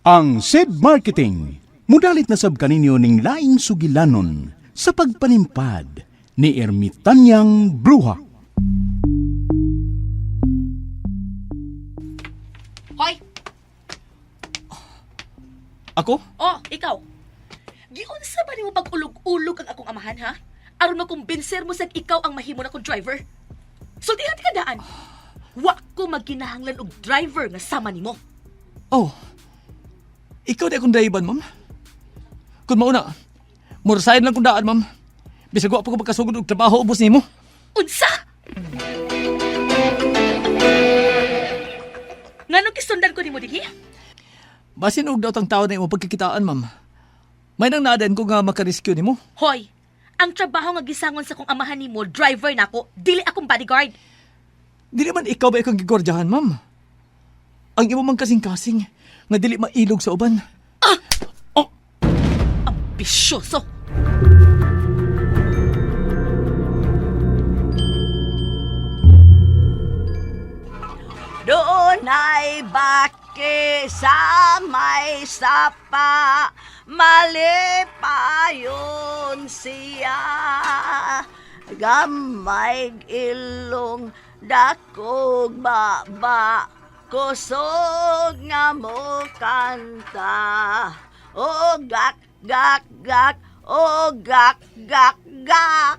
Ang SED Marketing, mudalit na sab kaninyo ning laing sugilanon sa pagpanimpad ni Ermitanyang Bruha. Hoy! Ako? Oh, ikaw. Giunsa ba nimo pag-ulog-ulog ang akong amahan, ha? Aron makumbinser mo sa ikaw ang mahimo na kong driver. Sultihan ka daan. Wa ko magkinahanglan og driver nga sama nimo. Oh, ikaw di akong daiban, ma'am. Kung mauna, murasayan lang kong daan, ma'am. Bisag wa pa ko magkasugod og trabaho ubos nimo. Unsa? Nganong kisundan ko nimo dihi? Basin og daw tang tao na imong pagkikitaan, ma'am. May nang nadan ko nga makarescue nimo. Hoy, ang trabaho nga gisangon sa kong amahan nimo, driver nako, dili akong bodyguard. Di naman ikaw ba ikang gigwardyahan, ma'am? Ang imo man kasing-kasing nga dili mailog sa uban. Ambisyoso. Doon ay baki sa may sapa, mali pa yun siya. Gamay ilong, dakog baba, kusog nga mo kanta. O gak, gak, gak, o gak, gak, gak.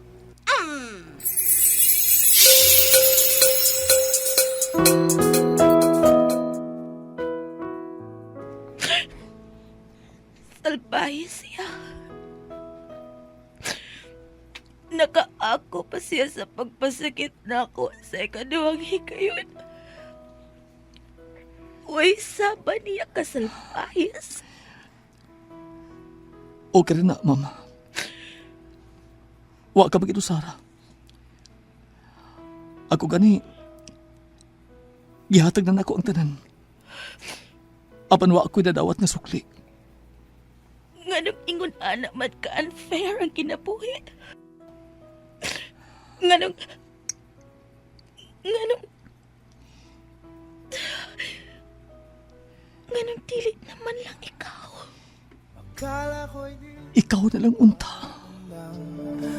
Salbahe siya. Nakaako pa siya sa pagpasakit na ako sa ikaduhang hikayon. Uy, saba niya kasalbahis. Okay rin na, ma'am. Wa ka bagito, Sarah. Ako gani, gihatag na nako ang tanan. Apan wa ako'y dadawat nga sukli. Nganong ingon anak mat ka-unfair ang kinabuhi. Nganong dili naman lang ikaw. Ikaw na lang unta.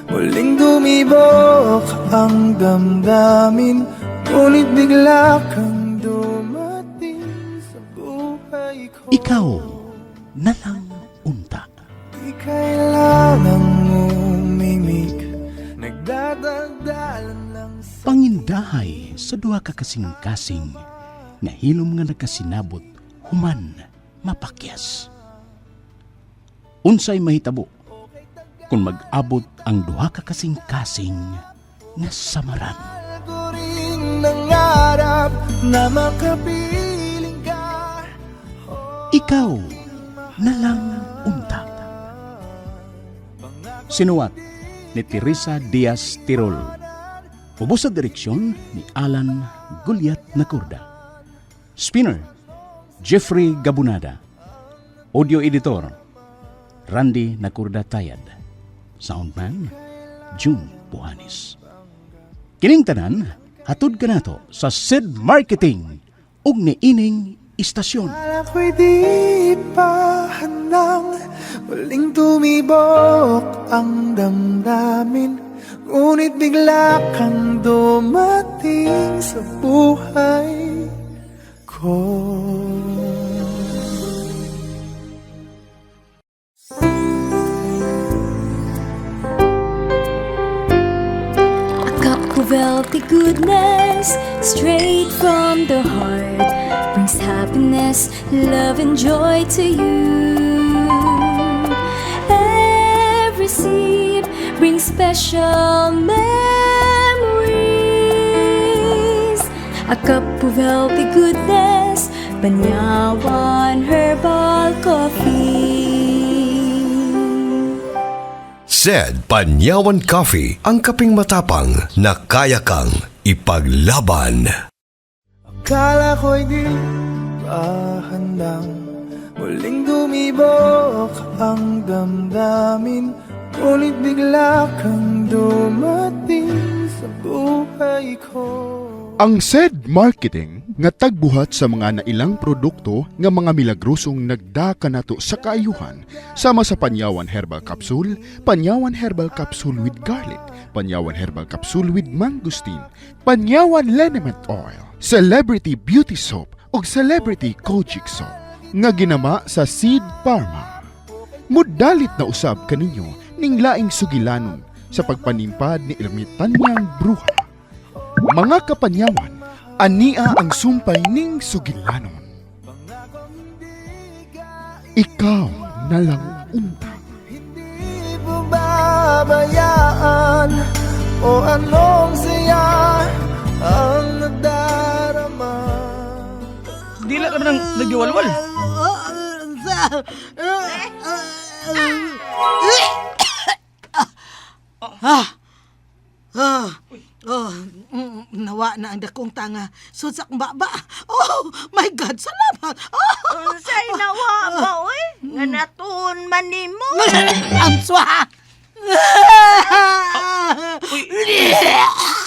Muling dumibok ang damdamin, ngunit bigla kang dumating sa buhay ko. Ikaw na lang unta. Di kailangang umimik, nagdadaldalan lang sa Pangindahay sa duha ka kasing-kasing nga hilom nga nagkasinabot human mapakyas. Unsay mahitabo kung mag-abot ang duha ka kasing-kasing nga samaran. ko rin nangarap na makapiling ka. Ikaw na lang unta. Sinuwat ni Teresa Diaz Tirol. Ubos sa direksyon ni Alan Gulyat Nakurda. Spinner, Jeffrey Gabunada. Audio editor, Randy Nakurda Tayad. Soundman, June Buanis. Kining tanan, hatod ka nato sa SED Marketing ug niining istasyon. Akala ko'y di pa handang muling tumibok ang damdamin, ngunit bigla kang dumating sa buhay ko. A cup of healthy goodness, straight from the heart, brings happiness, love and joy to you. Every sip brings special memories. A cup of healthy goodness, Banyawan Herbal Coffee. SED Panyawan Coffee, ang kaping matapang na kaya kang ipaglaban. Akala ko'y di pa handang muling dumibok ang damdamin, ngunit bigla kang dumating sa buhay ko. Ang SED Marketing nga tagbuhat sa mga nailang produkto nga mga milagrosong nagdaka nato sa kaayuhan sama sa Panyawan Herbal Capsule, Panyawan Herbal Capsule with Garlic, Panyawan Herbal Capsule with Mangosteen, Panyawan Liniment Oil, Celebrity Beauty Soap ug Celebrity Kojic Soap nga ginama sa Seed Pharma. Mudalit na usab kaninyo ning laing sugilanon sa pagpanimpad ni Ermitanyang Bruha. Mga kapanyawan, ania ang sumpay ning sugilanon. Ikaw na lang unta. Hindi mo babayaan o anong saya ang nadarama. Dila ka nang nagdiwalwal. Nawa na ang dakong tanga. Sud sa akong baba. Oh, my God, salamat. Oh, Unsay nawa ba, oy? Nga natuon man nimo. ang swa. Uy,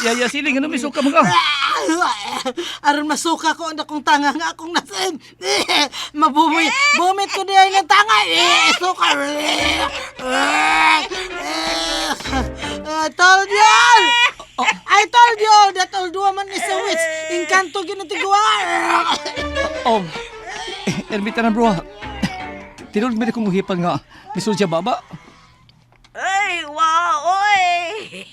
yaya siling, ano may suka mo ka? Aron masuka ko ang dakong tanga nga akong nasin. Mabumit. Bumit ko diyan ng tanga. Suka. I told you! I told you that old woman is a witch. Inkanto ginatiguan. Ermita na bro. Tinulog mo kong muhipan nga. Misul siya baba. Ay, wow, oy.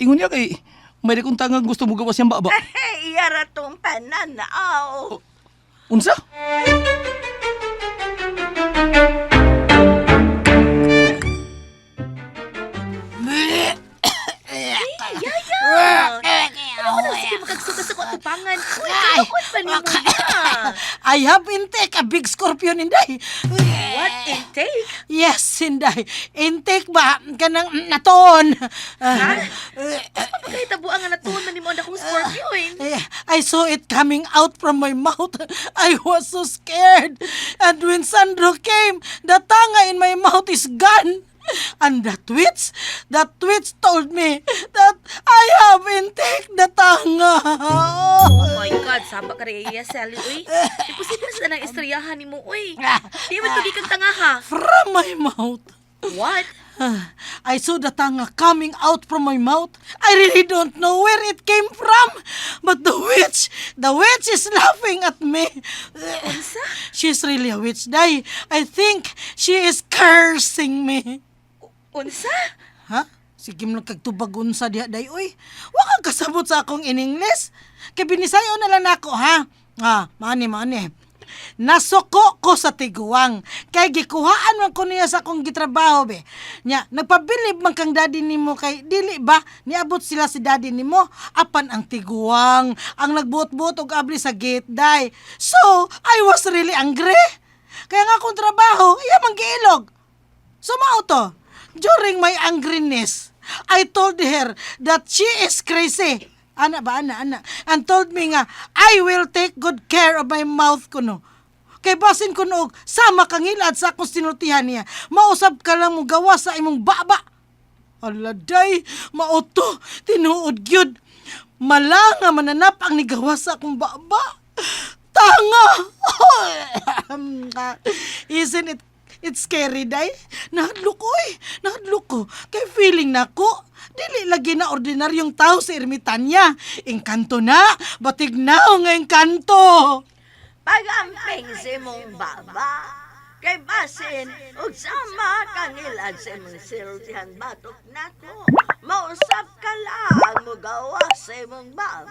Ingon niya kay may kong tangang gusto mo gawas siyang baba. Yara tong pananaw. Unsa? Ano na sige makagsuka sa tupangan? Uy, kinukot pa ni mo na. I have intake a big scorpion, Inday. What intake? Yes, Inday. Intake ba? Kanang naton. Pagkahitabuan nga natuon man ni mo ang dakong Scorpio eh. I saw it coming out from my mouth. I was so scared. And when Sandro came, the tanga in my mouth is gone. And the twitch told me that I have intake the tanga. Oh my God, saba ka rin iya, Sally, uy. Imposible na sila ng istoryahan ni mo, uy. Di mo tugi kang tanga, ha? From my mouth. What? I saw the tanga coming out from my mouth. I really don't know where it came from. But the witch is laughing at me. She's really a witch, Day. I think she is cursing me. Unsa? Ha? Sige mo kagtubag unsa diha, Day. Uy, wa kang kasabot sa akong in English. Kay binisayo na lang ako, ha? Mani. Nasuko ko sa tiguang. Kay gikuhaan man ko niya sa akong gitrabaho, be. Nya, nagpabilib man kang daddy nimo kay dili ba niabot sila si daddy nimo apan ang tiguang ang nagbuot-buot og abli sa gate, Day. So, I was really angry. Kaya nga akong trabaho, iya man giilog. Sumao to. During my angriness, I told her that she is crazy. Ana. And told me nga, I will take good care of my mouth kuno. Kay basin kuno og sama kang hilad sa akong sinultihan niya. Mausab ka lang mo gawa sa imong baba. Aladay, mauto, tinuod gyud. Mala nga mananap ang nigawa sa akong baba. Tanga! Isn't it it's scary, Day? Nahadlok ko. Kay feeling na ko, dili lagi na ordinaryong tao si Ermitanya. Engkanto na, batig na nga engkanto. Pagamping si mong baba. Kay basin, ug sama kang ilan sa mong siltihan batok nako. Mausap ka lang mo gawa sa mong baba.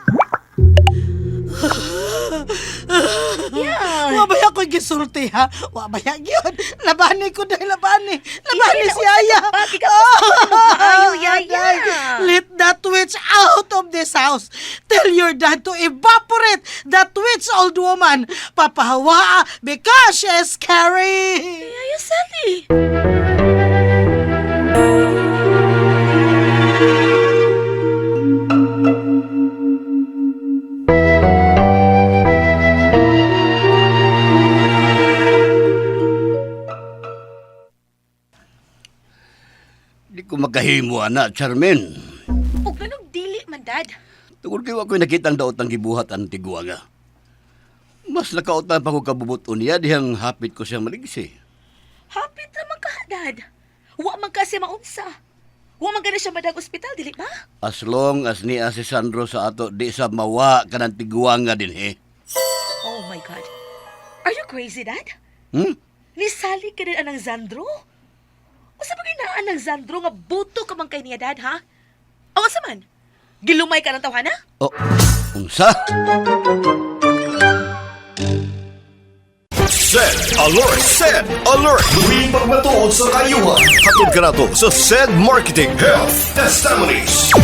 Wabaya ko gisulti, ha? Wabaya gyud. Labani ko dahil labani si Aya. Ayaw, Yaya. Let that witch out of this house. Tell your dad to evaporate that witch old woman. Papahawa because she is scary. Yaya, Sally. Di ko makahimo, anak, Charmin. O ganong dili man, Dad. Tungkol kayo ako'y nakitang daot ng gibuhat ang tiguwa nga. Mas nakautan pa ko kabubuton niya dihang hapit ko siyang maligsi. Hapit naman ka, Dad. Wa man kasi maunsa. Wa man ka na siya madag ospital, dili ba? As long as niya si Sandro sa ato, di sa mawa ka ng tiguanga din Oh my God. Are you crazy, Dad? Hmm? Nisali ka din anang Zandro? O sa paginaan ng Zandro nga buto ka man kay niya, Dad, ha? O sa man? Gilumay ka ng tawhana? Oh, unsa? SED Alert! SED Alert! Luwing pagmatuod sa kayuhan. Hatod ka na to sa SED Marketing Health Testimonies.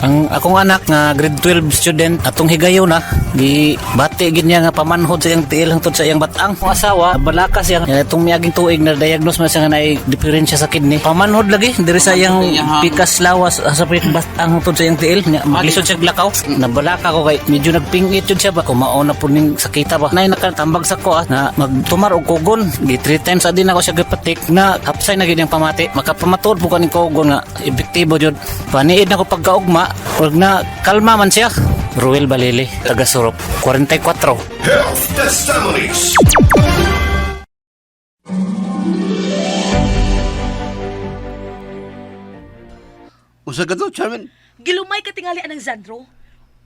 Ang akong anak nga grade 12 student atong higayon na gi bati gid niya nga pamanhod sa iyang tiil hangtod sa iyang batang. Ang asawa balaka siya itong miaging tuig na diagnose man siya nga naay diferensya sa kidney. Pamanhod lagi diri sa iyang pikas lawas sa pit batang hangtod sa iyang tiil. Maglisod siya glakaw. Nabalaka ko kay medyo nagpingit jud siya ba kumao na po ning sakita ba. Nay nakatambag sa ko na magtumar og kugon. Di 3 times adin ako siya gipatik na hapsay na gid ang pamati. Makapamatuod po kaning kugon nga epektibo jud. Paniid na ko pagkaugma. Huwag na kalma man siya. Ruel Balili, taga Surop, 44. Health Testimonies. Unsa ka to, Charmin? Gilumay ka tingali anang Zandro?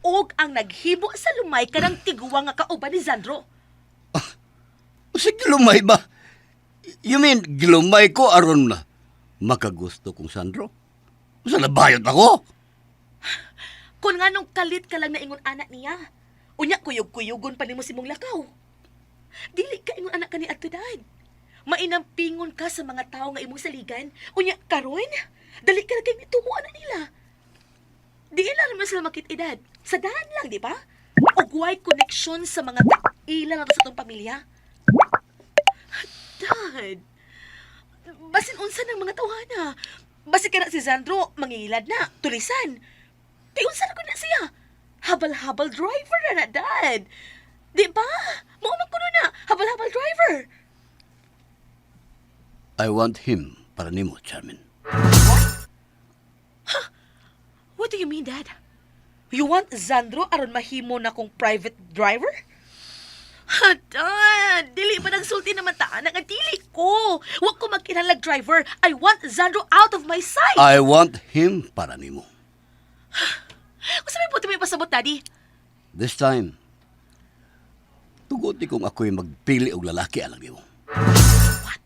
Og ang naghibo sa lumay ka ng tiguwa nga kauban ni Zandro? Unsa gilumay ba? You mean, gilumay ko aron na makagusto kong Sandro? Unsa nabayot ako? Kung nga nung kalit ka lang na ingon anak niya, unya kuyog-kuyugon pa ni mo si mong lakaw. Dili ka ingon anak ka ni Adto, Dad. Mainampingon ka sa mga tao nga imong saligan, unya karon, dali ka na kay nituo anak nila. Di ila naman sila makit-edad. Sa daan lang, di ba? O way koneksyon sa mga ila na sa itong pamilya. Dad, basin unsa ng mga tawhana. Basin ka na si Sandro, mangilad na, tulisan. Di unsa na ko na siya. Habal-habal driver na, Dad. Di ba? Maumag ko na, habal-habal driver. I want him para nimo, Charmin. What do you mean, Dad? You want Zandro aron mahimo na kong private driver? Ha, Dad! Dili ba nagsulti naman taan? Nagadili ko! Huwag ko magkinalag driver. I want Zandro out of my sight! I want him para nimo. Kung sabi po may pasabot, Daddy? This time, tugot kung ako'y magpili og lalaki alang nimo. What?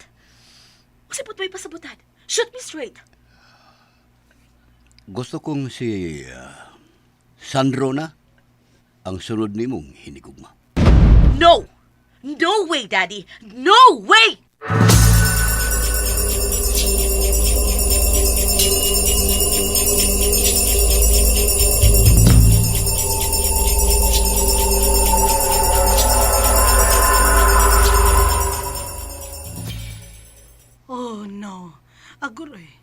Kung sabi po may pasabot, Dad? Shoot me straight. Gusto kong si Sandro na ang sunod nimong hinigugma. No! No way, Daddy! No way! Oh no, Aguroy,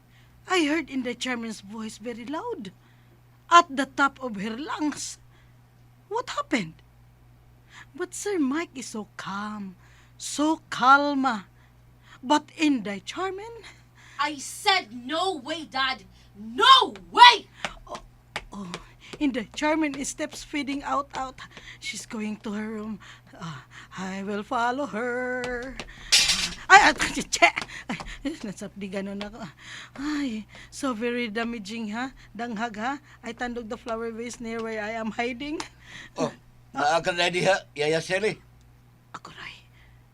I heard in the chairman's voice very loud, at the top of her lungs. What happened? But Sir Mike is so calm, so calma. But in the chairman, I said no way, Dad! No way! oh, in the chairman steps feeding out. She's going to her room. I will follow her. Ay, nasapdi ganon ako. Ay, so very damaging, ha? Danghag, ha? I tandog the flower vase near where I am hiding. Oh, naaka na diha, Yaya Sally. Aguray,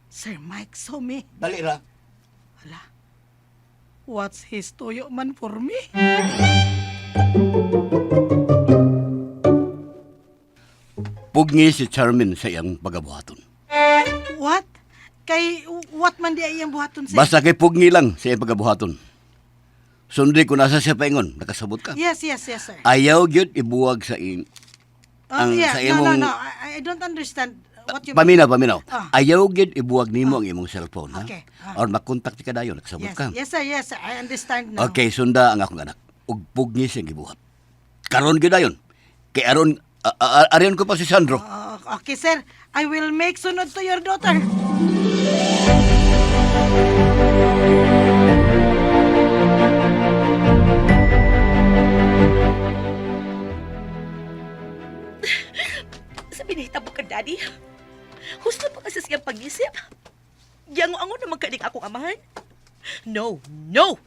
Sir Mike saw me. Dali ra. Hala, what's his toyo man for me? Pugni si Charmin sa iyang pagabuhaton. What? Kay, what man di ay iyang buhaton siya? Basta kay pugni lang sa iyang pagabuhaton. Sundi ko nasa siya paingon, nakasabot ka. Yes, sir. Ayaw gyud ibuwag sa ang sa imong No. I don't understand what you Paminaw. Ah. Ayaw gyud ibuwag nimo ang imong cellphone, ha? Okay. Or makontak ka dayon, nakasabot Yes, ka. yes, sir. I understand now. Okay, sunda ang akong anak. Ug pugni siyang gibuhat. Karon gyud dayon. Kay aron ariyon ko pa si Sandro. Okay, sir. I will make sunod to your daughter. Sabi na hitabo ka, Daddy. Gusto kaning akong amahan? No, no!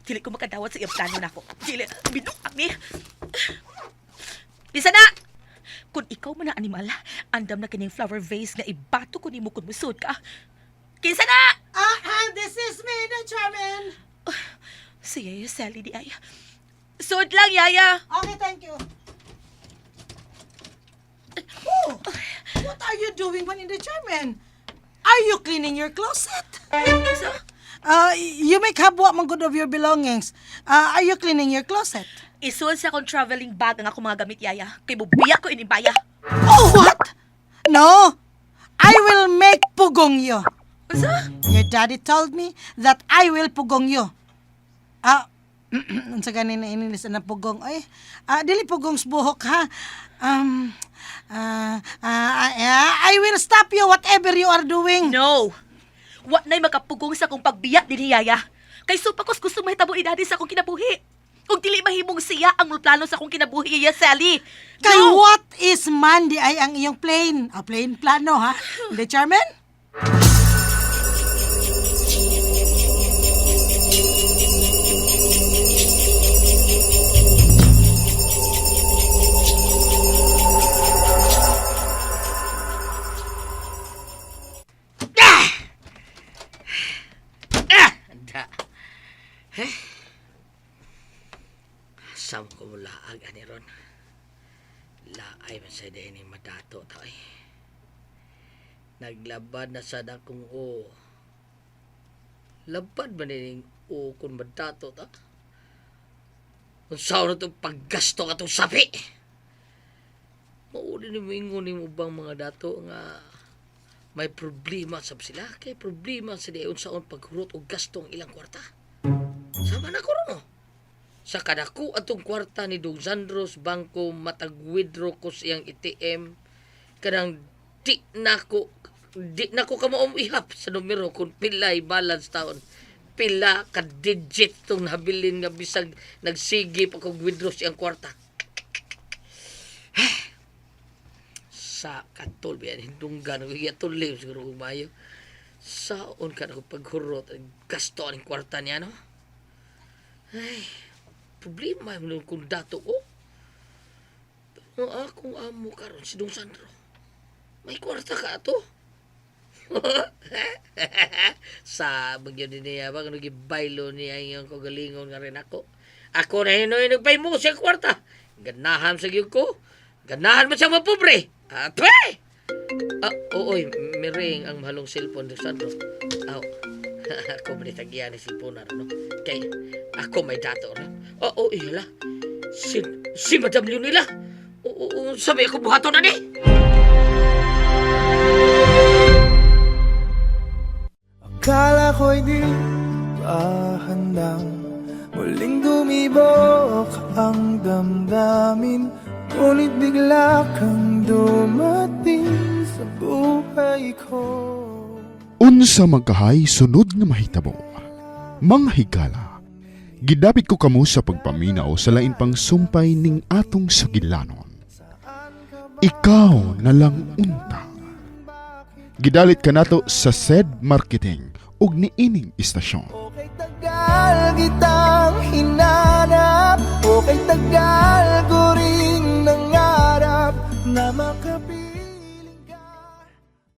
Dili ko makadawat sa iyang plano na ako. Dili, binuak ni. Lisa na! Kung ikaw man ang animal, andam na kining flower vase nga ibato ko ni mo kung musod ka. Kinsa na! This is me, the Charmin. Si Yaya Sally di ay. Sud lang, Yaya! Okay, thank you. Oh, what are you doing when in the Charmin? Are you cleaning your closet? So, You make habwa man good of your belongings. Are you cleaning your closet? isul sa akong traveling bag ang akong mga gamit, Yaya. Kay bubiya ko inibaya. Oh, what? No, I will make pugong you. Sa? Your daddy told me that I will pugong you. Unsa ganin na inilis na pugong? Ay, dili pugong buhok ha. I will stop you whatever you are doing. No! Wa na'y makapugong sa akong pagbiya din, Yaya. Kay supakos gusto mahitabo idadi sa akong kinabuhi. Kung dili mahimong siya ang plano sa akong kinabuhi, Yaya Sally. Kay what is man di ay ang iyong plain? Plain plano ha? Hindi, Charmin? Sam ko mula ang aniron. Laay man sa din ni madato tayo. Naglabad na sa dakong o. Labad ba nining o kung madato ta? Kung saan na itong paggasto ka itong sapi? Mauli ni mo ingon ni mo bang mga dato nga may problema sab sila? Kay problema sa diyon saan paghurot o gasto ang ilang kwarta. Sama na ko rin mo. Sa kadako atong kwarta ni Dong Sandros bangko matag-withdraw ko siyang ATM kanang di na ko kamo ihap sa numero kung pilay balance taon pila ka digit tong nabilin nga bisag nagsige pa kog withdraw siyang kwarta sa katol biyan hindunggan ko tulim siguro umayo saon ka na ko paghurot gasto ang kwarta niya no ay problema mo kung dato ko. Pero akong amo karon si Dong Sandro. May kwarta ka ato. Sa bagyo din niya ba kung nag-baylo niya yung kagalingon nga rin ako. Ako na hinoy nagpay mo siya kwarta. Ganahan sa gyud ko. Ganahan mo siya mapobre. Pre! Oy, miring ang mahalong cellphone Dong Sandro. Ako manitagyan ni cellphone na no. Kay ako may dato rin. Ila. Si Madam Leonila. Sabi ako buhato na ni. Akala ko'y di pa handang muling dumibok ang damdamin. Ngunit bigla kang dumating sa buhay ko. Unsa magkahay sunod nga mahitabo. Mga higala, gidapit ko kamo sa pagpaminaw sa lain pang sumpay ning atong sagilanon. Ikaw na lang unta. Gidalit ka nato sa SED Marketing ug niining istasyon. Okay tagal kitang hinanap, okay tagal ko